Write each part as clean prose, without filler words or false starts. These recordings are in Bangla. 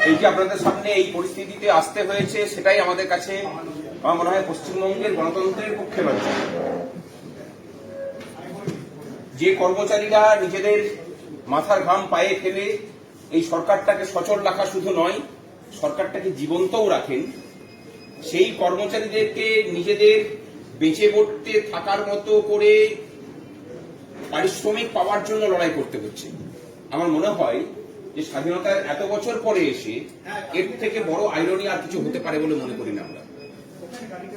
এই যে আপনাদের সামনে এই পরিস্থিতিতে আসতে হয়েছে, সেটাই আমাদের কাছে আমার মনে হয় পশ্চিমবঙ্গের গণতন্ত্রের পক্ষে লজ্জা। যে কর্মচারীরা নিজেদের মাথার ঘাম পায়ে ফেলে এই সরকারটাকে সচল রাখা শুধু নয়, সরকারটাকে জীবন্তও রাখেন, সেই কর্মচারীদেরকে নিজেদের বেঁচে পড়তে থাকার মতো করে পারিশ্রমিক পাওয়ার জন্য লড়াই করতে হচ্ছে। আমার মনে হয় যে স্বাধীনতার এত বছর পরে এসে এর থেকে বড় আইরনি আর কিছু হতে পারে বলে মনে করি না আমরা।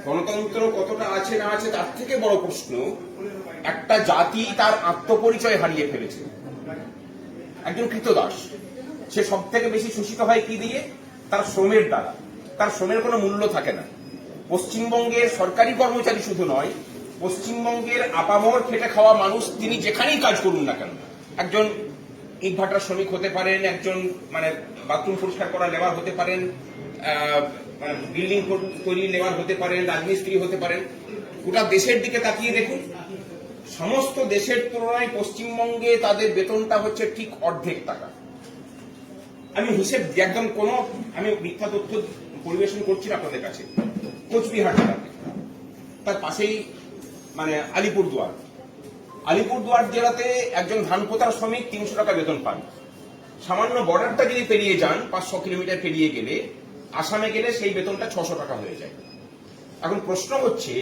গণতন্ত্র কতটা আছে না আছে তার থেকে বড় প্রশ্ন, একটা জাতি তার আত্মপরিচয় হারিয়ে ফেলেছে। একজন কৃতদাস, সে সব থেকে বেশি শোষিত হয় কি দিয়ে? তার শ্রমের দ্বারা। তার শ্রমের কোনো মূল্য থাকে না। পশ্চিমবঙ্গের সরকারি কর্মচারী শুধু নয়, পশ্চিমবঙ্গের আপামর খেটে খাওয়া মানুষ তিনি যেখানেই কাজ করুন না কেন, একজন ইটভাটার শ্রমিক হতে পারেন, একজন বাথরুম পরিষ্কার করা লেবার হতে পারেন, বিল্ডিং তৈরি লেবার হতে পারেন, রাজমিস্ত্রি হতে পারেন। গোটা দেশের দিকে তাকিয়ে দেখুন, সমস্ত দেশের তুলনায় পশ্চিমবঙ্গে তাদের বেতনটা হচ্ছে ঠিক অর্ধেক টাকা। আমি হিসেব একদম আমি মিথ্যা তথ্য পরিবেশন করছি না আপনাদের কাছে। কোচবিহার জেলাতে, তার পাশেই আলিপুরদুয়ার জেলাতে একজন ধান পোতার শ্রমিক 300 টাকা বেতন পান। সামান্য বর্ডারটা যদি পেরিয়ে যান, 500 কিলোমিটার পেরিয়ে গেলে, আসামে গেলে সেই বেতনটা 600 টাকা হয়ে যায়। এখন প্রশ্ন হচ্ছে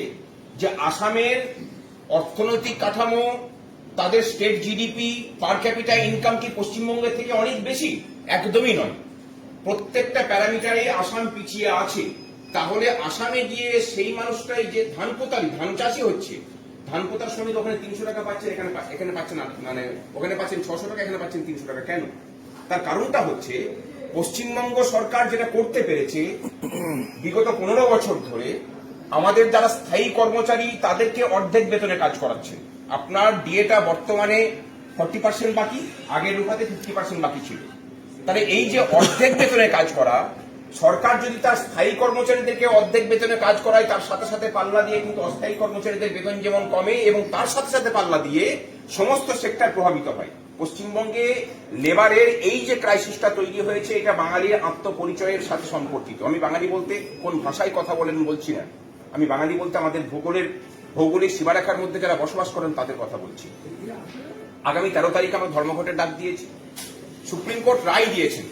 যে আসামের অর্থনৈতিক কাঠামো, তাদের স্টেট জিডিপি, পার ক্যাপিটা ইনকাম কি পশ্চিমবঙ্গের থেকে অনেক বেশি? একদমই নয়। প্রত্যেকটা প্যারামিটারে আসাম পিছিয়ে আছে। তাহলে আসামে গিয়ে সেই মানুষটাই যে ধান চাষি হচ্ছে, ধান পোতার শ্রমিক ওখানে 300 টাকা পাচ্ছে, এখানে পাচ্ছে না, ওখানে পাচ্ছেন 600 টাকা, এখানে পাচ্ছেন 300 টাকা। কেন? তার কারণটা হচ্ছে পশ্চিমবঙ্গ সরকার যেটা করতে পেরেছে বিগত 15 বছর ধরে, আমাদের যারা স্থায়ী কর্মচারী তাদেরকে অর্ধেক বেতনে কাজ করাচ্ছে। আপনার ডিএটা বর্তমানে 40% বাকি, আগের রূপাতে 50% বাকি ছিল। তাহলে এই যে অর্ধেক বেতনে কাজ করা, সরকার যদি তার স্থায়ী কর্মচারীদেরকে অর্ধেক বেতনে কাজ করায়, তার সাথে সাথে পাল্লা দিয়ে কিন্তু অস্থায়ী কর্মচারীদের বেতন যেমন কমে, এবং তার সাথে সাথে পাল্লা দিয়ে সমস্ত সেক্টর প্রভাবিত হয়। পশ্চিমবঙ্গে লেবারের এই যে ক্রাইসিসটা তৈরি হয়েছে, এটা বাঙালির আত্মপরিচয়ের সাথে সম্পর্কিত। আমি বাঙালি বলতে কোন ভাষায় কথা বলেন বলছি না, আমি বাঙালি বলতে আমাদের ভৌগোলিক সীমারেখার মধ্যে যারা বসবাস করেন তাদের কথা বলছি। আগামী 13 তারিখ আমরা ধর্মঘটের ডাক দিয়েছি। সুপ্রিম কোর্ট রায় দিয়েছেন।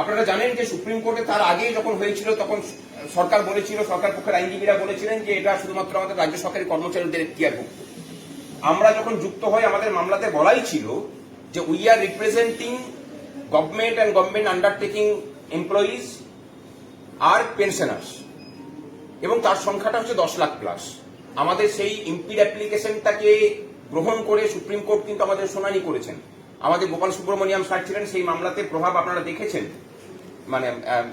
আপনারা জানেন যে সুপ্রিম কোর্টে তার আগে যখন হয়েছিল, তখন সরকার বলেছিল, সরকার পক্ষের আইনজীবীরা বলেছিলেন যে এটা শুধুমাত্র আমাদের রাজ্য সরকারি কর্মচারীদের এখতিয়ারভুক্ত। আমরা যখন যুক্ত হই, আমাদের মামলাতে বলাই ছিল যে we are representing government and government undertaking employees আর পেনশনার্স, এবং তার সংখ্যাটা হচ্ছে 10 লাখ প্লাস। আমাদের সেই ইম্পিড অ্যাপ্লিকেশনটাকে গ্রহণ করে সুপ্রিম কোর্ট কিন্তু আমাদের শুনানি করেছেন। আমাদের গোপাল সুব্রমণিয়াম স্যার ছিলেন সেই মামলাতে, প্রভাব আপনারা দেখেছেন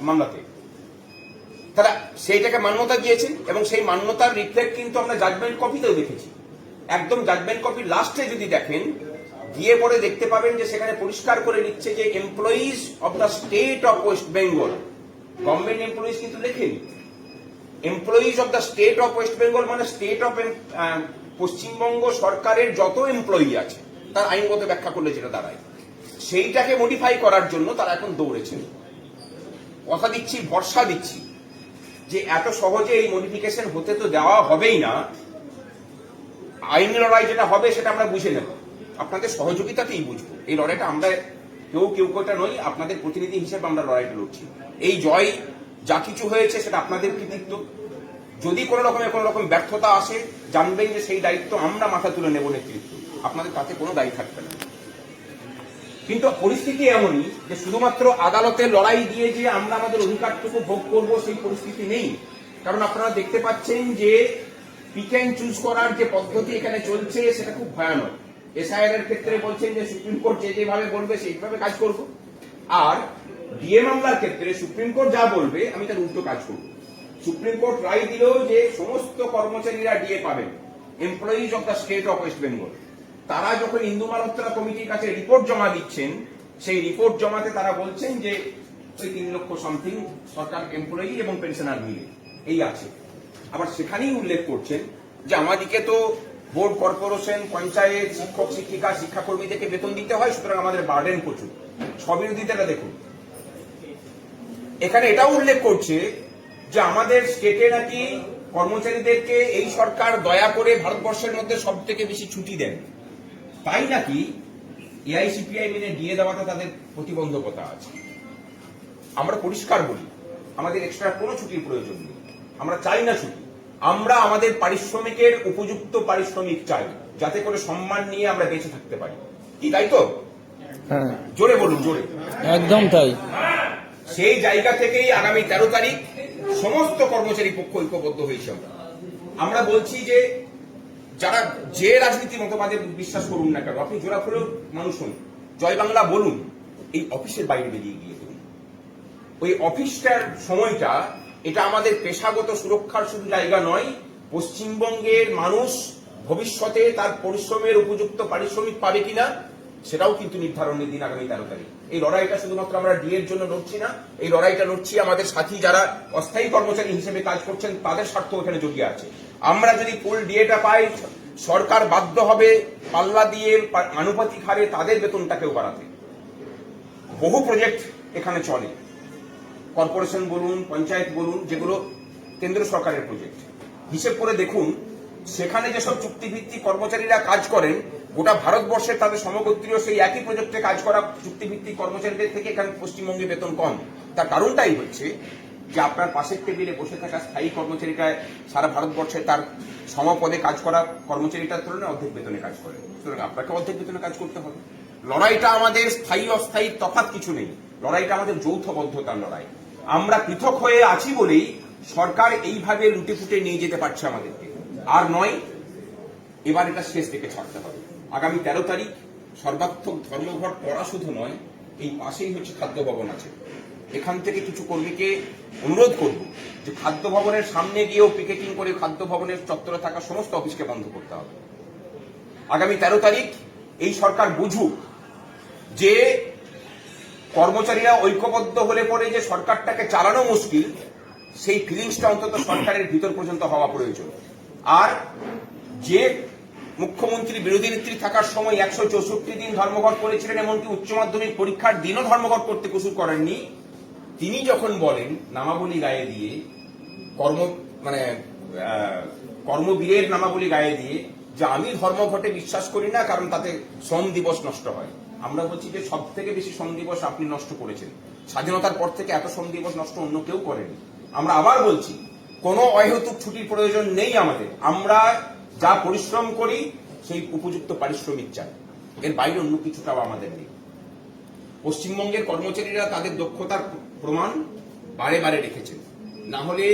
মামলাতে। তারা সেইটাকে মান্যতা দিয়েছেন, এবং সেই মান্যতার রিফ্লেক্ট কিন্তু আমরা জাজমেন্ট কপিতেও দেখেছি। একদম জাজমেন্ট কপি লাস্টে যদি দেখেন, গিয়ে পরে দেখতে পাবেন যে সেখানে পরিষ্কার করে লিখছে যে employees of the state of West Bengal. Government employees কিন্তু লেখেনি। Employees of the state of West Bengal মানে স্টেট অফ পশ্চিমবঙ্গ সরকারের যত এমপ্লয়ি আছে, তার আইনগত ব্যাখ্যা করলে যেটা দাঁড়ায়, সেইটাকে মডিফাই করার জন্য তারা এখন দৌড়েছেন। কথা দিচ্ছি, ভরসা দিচ্ছি যে এত সহজে এই মডিফিকেশন হতে তো দেওয়া হবেই না। আইন লড়াই যেটা হবে সেটা আমরা বুঝে নেব, আপনাদের সহযোগিতাতেই বুঝবো। এই লড়াইটা আমরা কেউ কোটা নই, আপনাদের প্রতিনিধি হিসেবে আমরা লড়াইটা লড়ছি। এই জয় যা কিছু হয়েছে সেটা আপনাদের কৃতিত্ব। যদি কোনো রকম ব্যর্থতা আসে, জানবেন যে সেই দায়িত্ব আমরা মাথা তুলে নেব নেতৃত্ব, আপনাদের তাতে কোনো দায়ী থাকবে না। কিন্তু পরিস্থিতি এমনই যে শুধুমাত্র আদালতের লড়াই দিয়ে যে আমরা আমাদের অধিকারটুকু ভোগ করব, সেই পরিস্থিতি নেই। কারণ আপনারা দেখতে পাচ্ছেন যে পিক অ্যান্ড চুজ করার যে পদ্ধতি এখানে চলছে, সেটা খুব ভয়ানক। এসআইআর এর ক্ষেত্রে বলছেন যে সুপ্রিম কোর্ট যেভাবে বলবে সেইভাবে কাজ করব, আর ডিএ মামলার ক্ষেত্রে সুপ্রিম কোর্ট যা বলবে আমি তার উল্টো কাজ করব। সুপ্রিম কোর্ট রায় দিল যে সমস্ত কর্মচারীরা ডিএ পাবেন, employees of the state of West Bengal. তারা যখন ইন্দু মালহোত্রা কমিটির কাছে রিপোর্ট জমা দিচ্ছেন, সেই রিপোর্ট জমাতে তারা বলছেন যে ওই 3 লক্ষ সামথিং সরকার এমপ্লয়ি এবং পেনশনার মিলে এই আছে। আবার সেখানেই উল্লেখ করছেন যে আমাদেরকে তো বোর্ড, কর্পোরেশন, পঞ্চায়েত, শিক্ষক শিক্ষিকা, শিক্ষাকর্মীদেরকে বেতন দিতে হয়, সুতরাং আমাদের বার্ডেন প্রচুর। স্ববিরোধিতাটা দেখুন। এখানে এটাও উল্লেখ করছে যে আমাদের স্টেটে নাকি কর্মচারীদেরকে এই সরকার দয়া করে ভারতবর্ষের মধ্যে সব থেকে বেশি ছুটি দেন, তাই নাকি এআইসিপিআই মেনে দিয়ে দেওয়াটা তাদের প্রতিবন্ধকতা আছে। আমরা পরিষ্কার বলি আমাদের এক্সট্রা কোনো ছুটির প্রয়োজন নেই, আমরা চাই না ছুটি, আমরা আমাদের পারিশ্রমিকের উপযুক্ত পারিশ্রমিক চাই, যাতে করে সম্মান নিয়ে আমরা বেঁচে থাকতে পারি। কি তাই তো? জোরে বলুন, জোরে। একদম তাই। সেই জায়গা থেকেই আগামী 13 তারিখ সমস্ত কর্মচারী পক্ষ ঐক্যবদ্ধ হয়েছে। আমরা বলছি যে যারা যে রাজনীতি মতবাদে বিশ্বাস করুন না কেন, আপনি জোড়া ফুলেও মানুষ হন, জয় বাংলা বলুন, এই অফিসের বাইরে বেরিয়ে গিয়ে করুন। ওই অফিসটার সময়টা এটা আমাদের পেশাগত সুরক্ষার শুধু জায়গা নয়, পশ্চিমবঙ্গের মানুষ ভবিষ্যতে তার পরিশ্রমের উপযুক্ত পারিশ্রমিক পাবে কিনা সেটাও কিন্তু নির্ধারণের দিন আগামী 13 তারিখ। এই লড়াইটা শুধুমাত্র আমরা ডি এর জন্য লড়ছি না, এই লড়াইটা লড়ছি আমাদের সাথী যারা অস্থায়ী কর্মচারী হিসেবে কাজ করছেন, তাদের স্বার্থ এখানে জড়িয়ে আছে। আমরা যদি ফুল ডিএটা পাই, সরকার বাধ্য হবে পাল্লা দিয়ে আনুপাতিক হারে তাদের বেতনটাকেও বাড়াতে। বহু প্রজেক্ট এখানে চলে, কর্পোরেশন বলুন, পঞ্চায়েত বলুন, যেগুলো কেন্দ্র সরকারের প্রজেক্ট। হিসেব করে দেখুন, সেখানে যেসব চুক্তিভিত্তিক কর্মচারীরা কাজ করেন, গোটা ভারতবর্ষে তাদের সমগোত্রীয় সেই একই প্রজেক্টে কাজ করা চুক্তিভিত্তিক কর্মচারীদের থেকে এখানে পশ্চিমবঙ্গে বেতন কম। তার কারণটাই হচ্ছে যে আপনার পাশের টেবিলে বসে থাকা স্থায়ী কর্মচারীটা সারা ভারতবর্ষে তার সমপদে কাজ করা কর্মচারীটার তুলনায় অর্ধেক বেতনে কাজ করে, সুতরাং আপনাকে অর্ধেক বেতনে কাজ করতে হবে। লড়াইটা আমাদের স্থায়ী অস্থায়ী তফাৎ কিছু নেই, লড়াইটা আমাদের যৌথবদ্ধতার লড়াই। আমরা পৃথক হয়ে আছি বলেই সরকার এইভাবে লুটে ফুটে নিয়ে যেতে পারছে আমাদেরকে, আর নয়। এবার এটা শেষ থেকে ছাড়তে হবে। আগামী 13 তারিখ সর্বাত্মক ধর্মঘট করা শুধু নয়, এই পাশেই হচ্ছে খাদ্য ভবন আছে, এখান থেকে কিছু কর্মীকে অনুরোধ করব যে খাদ্য ভবনের সামনে গিয়েও পিকেটিং করে খাদ্য ভবনের চত্বরে থাকা সমস্ত অফিসকে বন্ধ করতে হবে। আগামী 13 তারিখ এই সরকার বুঝুক যে কর্মচারীরা ঐক্যবদ্ধ হলে পরে যে সরকারটাকে চালানো মুশকিল, সেই ফিলিংসটা অন্তত সরকারের ভিতর পর্যন্ত হওয়া প্রয়োজন। আর যে মুখ্যমন্ত্রী বিরোধী নেত্রী থাকার সময় 164 দিন ধর্মঘট করেছিলেন, এমনকি উচ্চ মাধ্যমিক পরীক্ষার দিনও ধর্মঘট করতে কুসুর করেননি, তিনি যখন বলেন নামাবলী গায়ে দিয়ে কর্মবীরের নামাবলী গায়ে দিয়ে যে আমি ধর্মঘটে বিশ্বাস করি না, কারণ তাতে শ্রম দিবস নষ্ট হয়। আমরা বলছি যে সব থেকে বেশি শ্রম দিবস আপনি নষ্ট করেছেন, স্বাধীনতার পর থেকে এত শ্রম দিবস নষ্ট অন্য কেউ করেনি। আমরা আবার বলছি কোনো অহেতুক ছুটির প্রয়োজন নেই আমাদের, আমরা যা পরিশ্রম করি সেই উপযুক্ত পারিশ্রমিক চাই, এর বাইরে অন্য কিছুটাও আমাদের নেই। পশ্চিমবঙ্গের কর্মচারীরা তাদের দক্ষতার প্রমাণ বারে বারে রেখেছেন, না হলে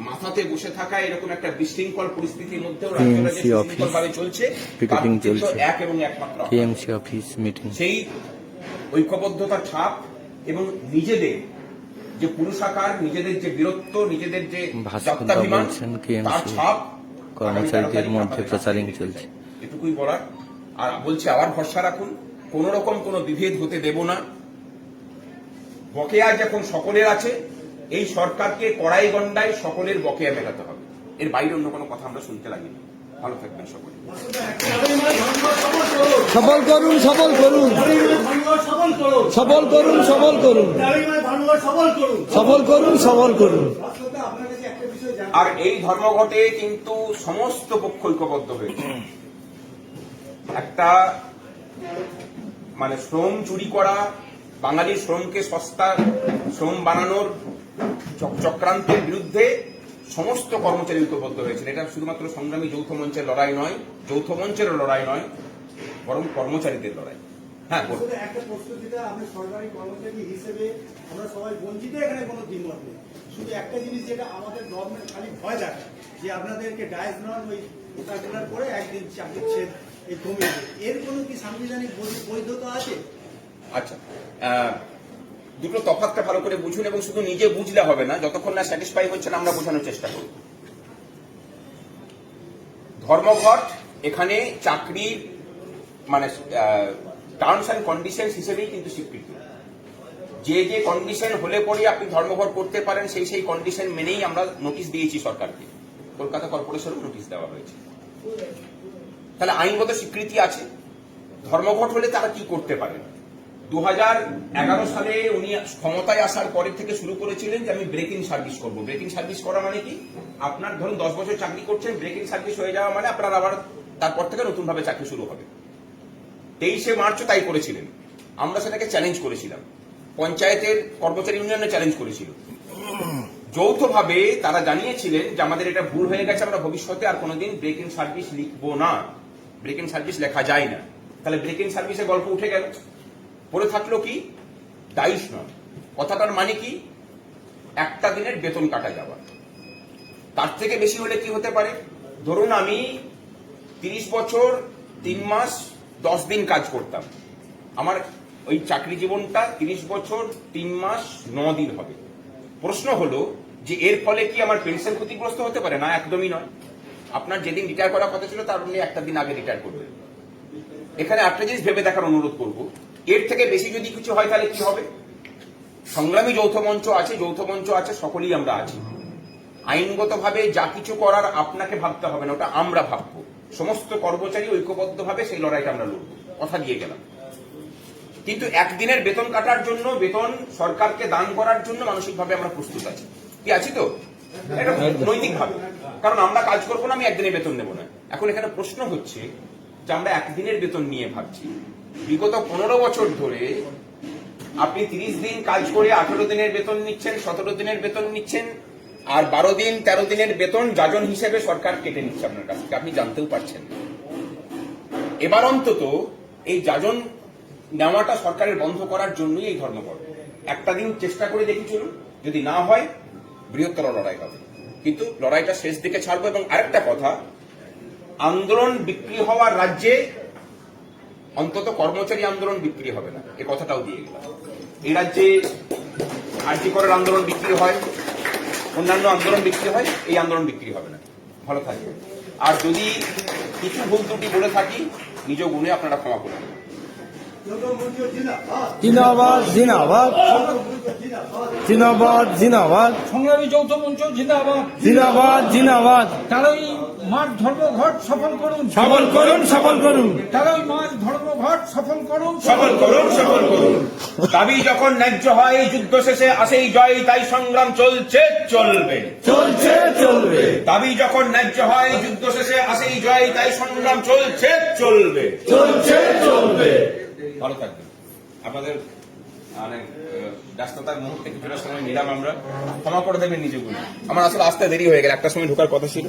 মাথাতে বসে থাকা এরকম একটা বিশৃঙ্খল পরিস্থিতির মধ্যেও রাজ্যভাবে চলছে এক এবং একমাত্র সেই ঐক্যবদ্ধতার ছাপ এবং নিজেদের যে পুরুষাকার, নিজেদের যে বীরত্ব, নিজেদের যে যাত্রাভিমান, তার ছাপ কর্মচারীদের মধ্যে প্রচারিং চলছে। এটুকুই বলার। আর বলছি আবার ভরসা রাখুন, কোন রকম কোনো বিভেদ হতে দেব না। বকেয়া যখন সকলের আছে, এই সরকারকে কড়াই গন্ডায় সকলের বকেয়া মেটাতে হবে, এর বাইরে অন্য কোনো কথা আমরা শুনতে লাগিনি। ভালো থাকবেন সকলে। সবল করুন, সবল করুন, সবল করুন, সবল করুন, সবল করুন, সবল করুন। আর এই ধর্মঘটে কিন্তু সমস্ত পক্ষ ঐক্যবদ্ধ হয়েছে। একটা শ্রম চুরি করা, বাঙালির শ্রমকে সস্তা শ্রম বানানোর চক্রান্তের বিরুদ্ধে সমস্ত কর্মচারী ঐক্যবদ্ধ হয়েছেন। এটা শুধুমাত্র সংগ্রামী যৌথ মঞ্চের লড়াই নয়, যৌথ মঞ্চের লড়াই নয়, বরং কর্মচারীদের লড়াই। হ্যাঁ, একটা প্রশ্ন, যেটা আমি সরকারি কর্মচারী হিসেবে আমরা সবাই বঞ্চিত, এখানে কোনো দ্বিমত নেই। শুধু একটা জিনিস যেটা আমাদের গভর্নমেন্ট খালি ভয় দেখায় যে আপনাদেরকে ডায়েস নন ওই সার্কুলার করে একদিন চাকরি ছেদ এই কমিয়ে দেবে, এর কোনো কি সাংবিধানিক বৈধতা আছে? আচ্ছা, দুটো তফাৎটা ভালো করে বুঝুন, এবং শুধু নিজে বুঝলে হবে না, যতক্ষণ না স্যাটিসফাই হচ্ছেন আমরা বোঝানোর চেষ্টা করব। ধর্মঘট এখানে চাকরির টার্মস অ্যান্ড কন্ডিশনস হিসেবেই কিন্তু স্বীকৃতি। যে যে কন্ডিশন হলে পরে আপনি ধর্মঘট করতে পারেন, সেই সেই কন্ডিশন মেনেই আমরা নোটিশ দিয়েছি সরকারকে, কলকাতা কর্পোরেশনও নোটিশ দেওয়া হয়েছে। তাহলে আইনগত স্বীকৃতি আছে। ধর্মঘট হলে তারা কি করতে পারেন? 2011 সালে উনি ক্ষমতায় আসার পরের থেকে শুরু করেছিলেন যে আমি ব্রেক ইন সার্ভিস করবো। ব্রেক ইন সার্ভিস করা মানে কি, আপনার ধরুন 10 বছর চাকরি করছেন, ব্রেক ইন সার্ভিস হয়ে যাওয়া মানে আপনার আবার তারপর থেকে নতুন ভাবে চাকরি শুরু হবে। 23শে মার্চও তাই করেছিলেন। আমরা সেটাকে চ্যালেঞ্জ করেছিলাম, পঞ্চায়েতের কর্মচারী ইউনিয়নে চ্যালেঞ্জ করেছিল। যৌথভাবে তারা জানিয়েছিলেন যে আমাদের এটা ভুল হয়ে গেছে, আমরা ভবিষ্যতে আর কোনোদিন ব্রেক ইন সার্ভিস লিখবো না, ব্রেক ইন সার্ভিস লেখা যায় না। তাহলে ব্রেক ইন সার্ভিসের গল্প উঠে গেল। পড়ে থাকলো কি, দায়িশ নয়। কথাটার মানে কি, একটা দিনের বেতন কাটা যাওয়া। তার থেকে বেশি হলে কি হতে পারে, ধরুন আমি 30 বছর 3 মাস 10 দিন কাজ করতাম, আমার ওই চাকরি জীবনটা 30 বছর 3 মাস 9 দিন হবে। প্রশ্ন হলো যে এর ফলে কি আমার পেনশন ক্ষতিগ্রস্ত হতে পারে? না, একদমই নয়। আপনার যেদিন রিটায়ার করার কথা ছিল তার আপনি একটা দিন আগে রিটায়ার করবেন। এখানে একটা জিনিস ভেবে দেখার অনুরোধ করব, এর থেকে বেশি যদি কিছু হয় তাহলে কি হবে? সংগ্রামী যৌথ মঞ্চ আছে, যৌথ মঞ্চ আছে, সকলেই আমরা আছি। আইনগতভাবে যা কিছু করার আপনাকে ভাবতে হবে না, ওটা আমরা ভাববো। সমস্ত কর্মচারী ঐক্যবদ্ধভাবে সেই লড়াইটা আমরা লড়বো, কথা দিয়ে গেলাম। কিন্তু একদিনের বেতন কাটার জন্য, বেতন সরকারকে দান করার জন্য মানসিকভাবে আমরা প্রস্তুত আছি। কি আছি তো? এটা নৈতিকভাবে, কারণ আমরা কাজ করবো না, আমি একদিনের বেতন নেবো না। এখন এখানে প্রশ্ন হচ্ছে যে আমরা একদিনের বেতন নিয়ে ভাবছি। বিগত 15 বছর ধরে আপনি 30 দিন কাজ করে 18 দিনের বেতন নিচ্ছেন, 17 দিনের বেতন নিচ্ছেন, আর 12 দিন 13 দিনের বেতন যাজন হিসেবে সরকার কেটে নিচ্ছে আপনার কাছ থেকে, আপনি জানতেও পারছেন না। এবার অন্তত এই যাজন নেওয়াটা সরকারের বন্ধ করার জন্যই এই ধর্মঘট। একটা দিন চেষ্টা করে দেখি চলুন, যদি না হয় বৃহত্তর লড়াই হবে, কিন্তু লড়াইটা শেষ দিকে ছাড়বো। এবং আরেকটা কথা, আন্দোলন বিক্রি হওয়ার রাজ্যে অন্তত কর্মচারী আন্দোলন বিক্রি হবে না, এ কথাটাও দিয়ে গেলাম। এই রাজ্যে আরজি করের আন্দোলন বিক্রি হয়, অন্যান্য আন্দোলন বিক্রি হয়, এই আন্দোলন বিক্রি হবে না। ভালো থাকবে। আর যদি কিছু ভুল ত্রুটি বলে থাকি, নিজ গুণে আপনারা ক্ষমা করবেন। জিন্দাবাদ জিন্দাবাদ জিন্দাবাদ জিন্দাবাদ সংগ্রামী যৌথ মঞ্চ জিন্দাবাদ। জিন্দাবাদ জিন্দাবাদ 13ই মার্চ ধর্মঘট সফল করুন, সফল করুন, সফল করুন, 13ই মার্চ ধর্মঘট সফল করুন, সফল করুন, সফল করুন। দাবি যখন ন্যায্য হয়, যুদ্ধ শেষে আসেই জয়, তাই সংগ্রাম চলছে, চলবে, চলছে চলবে। দাবি যখন ন্যায্য হয়, যুদ্ধ শেষে আসেই জয়, তাই সংগ্রাম চলছে, চলবে, চলছে চলবে। ভালো থাকবেন। আপনাদের মানে ব্যস্ততার মুহূর্তে কিছুটা সময় নিলাম আমরা, ক্ষমা করে দেবেন নিজে গুলো। আমার আসলে আসতে দেরি হয়ে গেল, একটা সময় ঢোকার কথা ছিল।